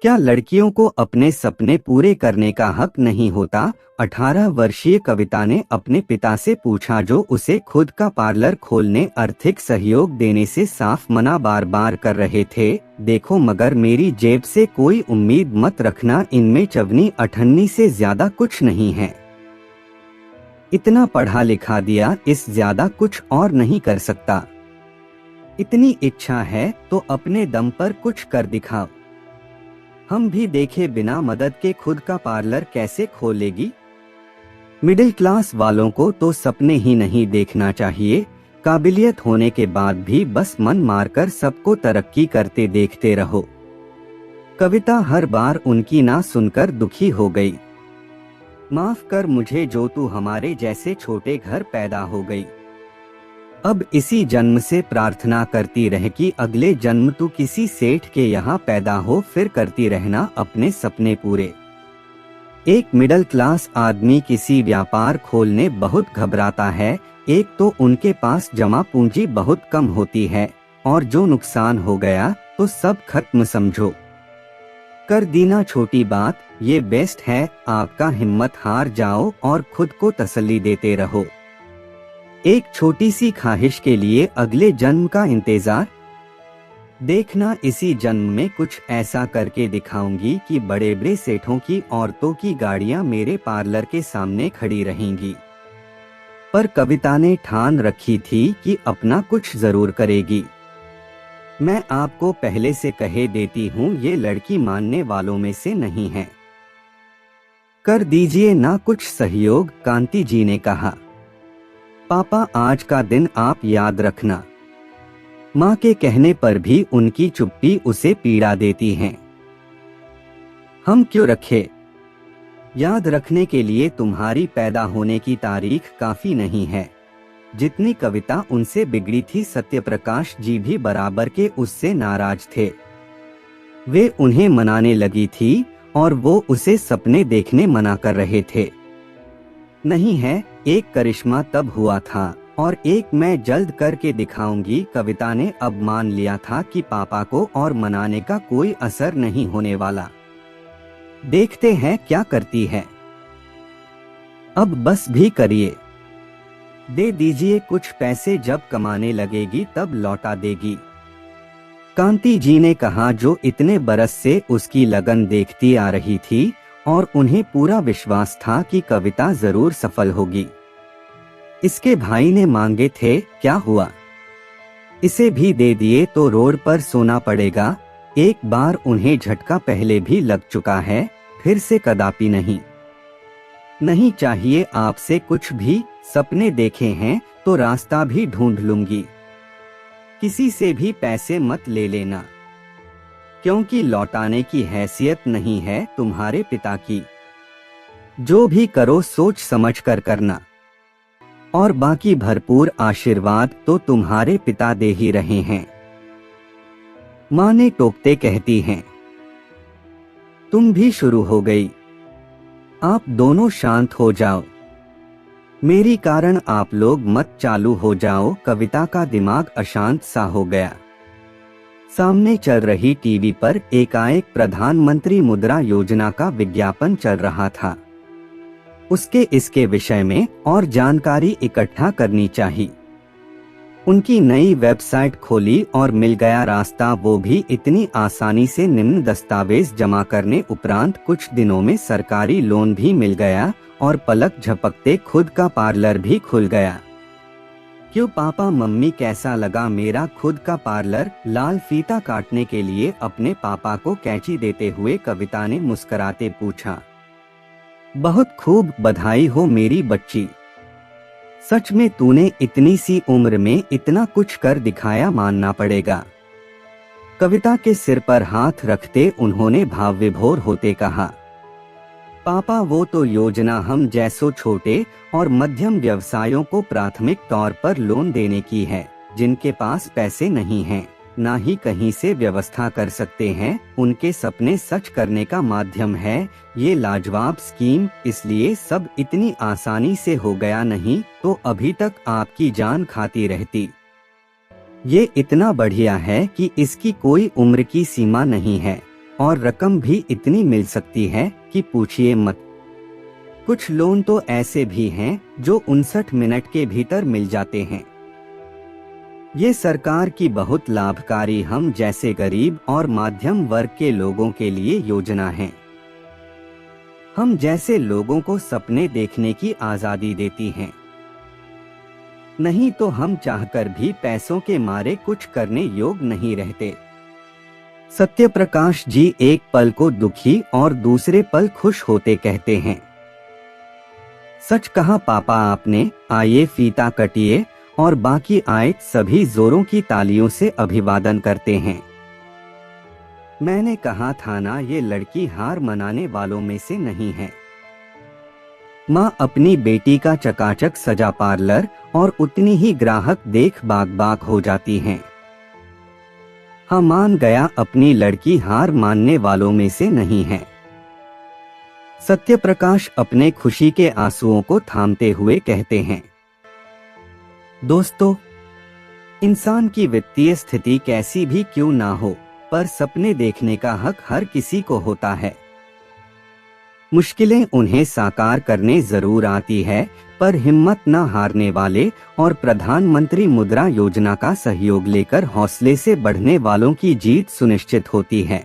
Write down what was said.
क्या लड़कियों को अपने सपने पूरे करने का हक नहीं होता? 18 वर्षीय कविता ने अपने पिता से पूछा, जो उसे खुद का पार्लर खोलने आर्थिक सहयोग देने से साफ मना बार बार कर रहे थे। देखो, मगर मेरी जेब से कोई उम्मीद मत रखना, इनमें चवनी अठन्नी से ज्यादा कुछ नहीं है। इतना पढ़ा लिखा दिया, इस ज्यादा कुछ और नहीं कर सकता। इतनी इच्छा है तो अपने दम पर कुछ कर दिखाओ। हम भी देखे बिना मदद के खुद का पार्लर कैसे खोलेगी। मिडिल क्लास वालों को तो सपने ही नहीं देखना चाहिए। काबिलियत होने के बाद भी बस मन मारकर सबको तरक्की करते देखते रहो। कविता हर बार उनकी ना सुनकर दुखी हो गई। माफ कर मुझे जो तू हमारे जैसे छोटे घर पैदा हो गई। अब इसी जन्म से प्रार्थना करती रह कि अगले जन्म तू किसी सेठ के यहाँ पैदा हो, फिर करती रहना अपने सपने पूरे। एक मिडिल क्लास आदमी किसी व्यापार खोलने बहुत घबराता है। एक तो उनके पास जमा पूंजी बहुत कम होती है, और जो नुकसान हो गया तो सब खत्म समझो। कर दी ना छोटी बात, ये बेस्ट है। आपका हिम्मत हार जाओ और खुद को तसल्ली देते रहो। एक छोटी सी ख्वाहिश के लिए अगले जन्म का इंतजार। देखना, इसी जन्म में कुछ ऐसा करके दिखाऊंगी कि बड़े बड़े सेठों की औरतों की गाड़ियां मेरे पार्लर के सामने खड़ी रहेंगी। पर कविता ने ठान रखी थी कि अपना कुछ जरूर करेगी। मैं आपको पहले से कहे देती हूँ, ये लड़की मानने वालों में से नहीं है। कर दीजिए ना कुछ सहयोग, कांति जी ने कहा। पापा, आज का दिन आप याद रखना। माँ के कहने पर भी उनकी चुप्पी उसे पीड़ा देती है। हम क्यों रखे? याद रखने के लिए तुम्हारी पैदा होने की तारीख काफी नहीं है। जितनी कविता उनसे बिगड़ी थी, सत्यप्रकाश जी भी बराबर के उससे नाराज थे। वे उन्हें मनाने लगी थी और वो उसे सपने देखने मना कर रहे थे। नहीं है, एक करिश्मा तब हुआ था और एक मैं जल्द करके दिखाऊंगी। कविता ने अब मान लिया था कि पापा को और मनाने का कोई असर नहीं होने वाला। देखते हैं क्या करती है। अब बस भी करिए। दे दीजिए कुछ पैसे, जब कमाने लगेगी तब लौटा देगी। कांति जी ने कहा, जो इतने बरस से उसकी लगन देखती आ रही थी और उन्हें पूरा विश्वास था कि कविता जरूर सफल होगी। इसके भाई ने मांगे थे, क्या हुआ? इसे भी दे दिए तो रोड पर सोना पड़ेगा। एक बार उन्हें झटका पहले भी लग चुका है, फिर से कदापि नहीं। नहीं चाहिए आपसे कुछ भी, सपने देखे हैं तो रास्ता भी ढूंढ लूंगी। किसी से भी पैसे मत ले लेना, क्योंकि लौटाने की हैसियत नहीं है तुम्हारे पिता की। जो भी करो सोच समझ कर करना, और बाकी भरपूर आशीर्वाद तो तुम्हारे पिता दे ही रहे हैं। माँ ने टोकते कहती हैं। तुम भी शुरू हो गई। आप दोनों शांत हो जाओ। मेरी कारण आप लोग मत चालू हो जाओ। कविता का दिमाग अशांत सा हो गया। सामने चल रही टीवी पर एकाएक प्रधानमंत्री मुद्रा योजना का विज्ञापन चल रहा था। उसके इसके विषय में और जानकारी इकट्ठा करनी चाहिए। उनकी नई वेबसाइट खोली और मिल गया रास्ता, वो भी इतनी आसानी से। निम्न दस्तावेज जमा करने उपरांत कुछ दिनों में सरकारी लोन भी मिल गया और पलक झपकते खुद का पार्लर भी खुल गया। क्यों पापा मम्मी, कैसा लगा मेरा खुद का पार्लर? लाल फीता काटने के लिए अपने पापा को कैंची देते हुए कविता ने मुस्कुराते पूछा। बहुत खूब, बधाई हो मेरी बच्ची। सच में तूने इतनी सी उम्र में इतना कुछ कर दिखाया, मानना पड़ेगा। कविता के सिर पर हाथ रखते उन्होंने भाव विभोर होते कहा। पापा, वो तो योजना हम जैसो छोटे और मध्यम व्यवसायों को प्राथमिक तौर पर लोन देने की है। जिनके पास पैसे नहीं हैं, ना ही कहीं से व्यवस्था कर सकते हैं, उनके सपने सच करने का माध्यम है ये लाजवाब स्कीम। इसलिए सब इतनी आसानी से हो गया, नहीं तो अभी तक आपकी जान खाती रहती। ये इतना बढ़िया है कि इसकी कोई उम्र की सीमा नहीं है और रकम भी इतनी मिल सकती है कि पूछिए मत। कुछ लोन तो ऐसे भी हैं जो 59 मिनट के भीतर मिल जाते हैं। ये सरकार की बहुत लाभकारी हम जैसे गरीब और मध्यम वर्ग के लोगों के लिए योजना है। हम जैसे लोगों को सपने देखने की आजादी देती हैं। नहीं तो हम चाहकर भी पैसों के मारे कुछ करने योग्य नहीं रहते। सत्यप्रकाश जी एक पल को दुखी और दूसरे पल खुश होते कहते हैं, सच कहा पापा आपने। आइए फीता कटिए। और बाकी आए सभी जोरों की तालियों से अभिवादन करते हैं। मैंने कहा था ना, ये लड़की हार मनाने वालों में से नहीं है। माँ अपनी बेटी का चकाचक सजा पार्लर और उतनी ही ग्राहक देख बाग बाग हो जाती हैं। हाँ, मान गया, अपनी लड़की हार मानने वालों में से नहीं है। सत्यप्रकाश अपने खुशी के आंसुओं को थामते हुए कहते हैं, दोस्तों, इंसान की वित्तीय स्थिति कैसी भी क्यों ना हो, पर सपने देखने का हक हर किसी को होता है। मुश्किलें उन्हें साकार करने जरूर आती है, पर हिम्मत न हारने वाले और प्रधानमंत्री मुद्रा योजना का सहयोग लेकर हौसले से बढ़ने वालों की जीत सुनिश्चित होती है।